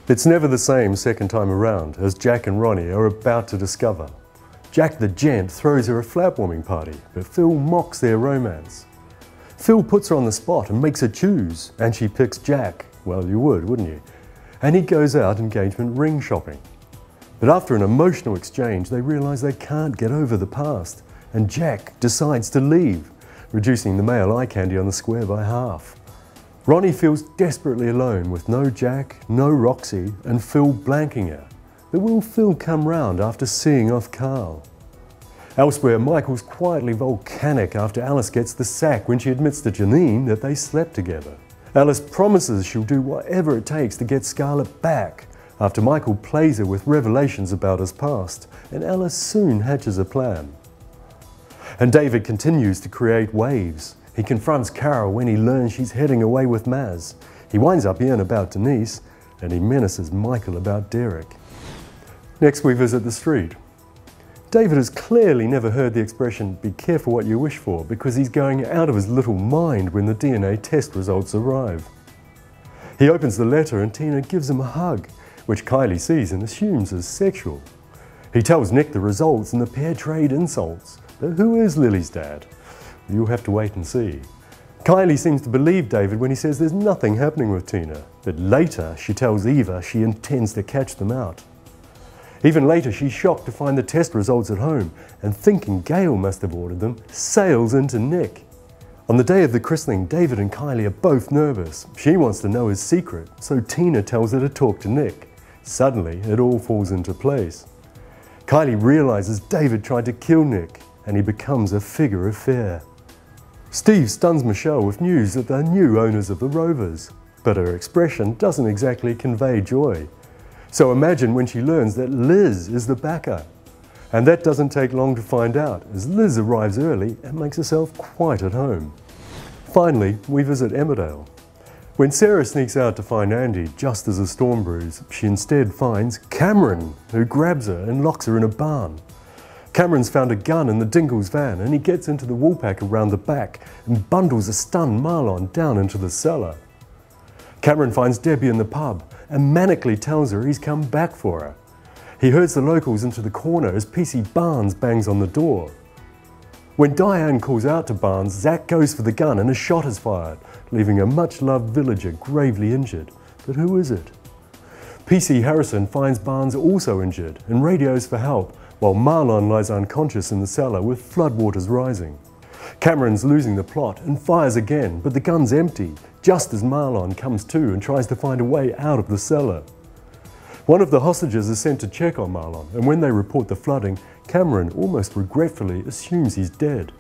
It's never the same second time around, as Jack and Ronnie are about to discover. Jack the gent throws her a flat-warming party, but Phil mocks their romance. Phil puts her on the spot and makes her choose, and she picks Jack. Well, you would, wouldn't you? And he goes out engagement ring shopping. But after an emotional exchange, they realise they can't get over the past, and Jack decides to leave, reducing the male eye candy on the square by half. Ronnie feels desperately alone with no Jack, no Roxy, and Phil blanking her. But will Phil come round after seeing off Carl? Elsewhere, Michael's quietly volcanic after Alice gets the sack when she admits to Janine that they slept together. Alice promises she'll do whatever it takes to get Scarlett back, after Michael plays her with revelations about his past, and Alice soon hatches a plan. And David continues to create waves. He confronts Carol when he learns she's heading away with Maz. He winds up Ian about Denise, and he menaces Michael about Derek. Next we visit the street. David has clearly never heard the expression, "be careful what you wish for," because he's going out of his little mind when the DNA test results arrive. He opens the letter and Tina gives him a hug, which Kylie sees and assumes is sexual. He tells Nick the results and the pair trade insults. But who is Lily's dad? You'll have to wait and see. Kylie seems to believe David when he says there's nothing happening with Tina, but later she tells Eva she intends to catch them out. Even later she's shocked to find the test results at home, and thinking Gail must have ordered them, sails into Nick. On the day of the christening, David and Kylie are both nervous. She wants to know his secret, so Tina tells her to talk to Nick. Suddenly, it all falls into place. Kylie realizes David tried to kill Nick, and he becomes a figure of fear. Steve stuns Michelle with news that they're new owners of the Rovers, but her expression doesn't exactly convey joy. So imagine when she learns that Liz is the backer. And that doesn't take long to find out, as Liz arrives early and makes herself quite at home. Finally, we visit Emmerdale. When Sarah sneaks out to find Andy just as a storm brews, she instead finds Cameron, who grabs her and locks her in a barn. Cameron's found a gun in the Dingles van, and he gets into the woolpack around the back and bundles a stunned Marlon down into the cellar. Cameron finds Debbie in the pub and manically tells her he's come back for her. He herds the locals into the corner as PC Barnes bangs on the door. When Diane calls out to Barnes, Zach goes for the gun and a shot is fired, leaving a much-loved villager gravely injured. But who is it? PC Harrison finds Barnes also injured and radios for help, while Marlon lies unconscious in the cellar with floodwaters rising. Cameron's losing the plot and fires again, but the gun's empty, just as Marlon comes to and tries to find a way out of the cellar. One of the hostages is sent to check on Marlon, and when they report the flooding, Cameron almost regretfully assumes he's dead.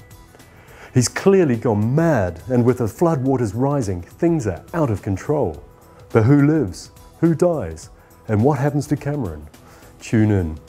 He's clearly gone mad, and with the floodwaters rising, things are out of control. But who lives? Who dies? And what happens to Cameron? Tune in.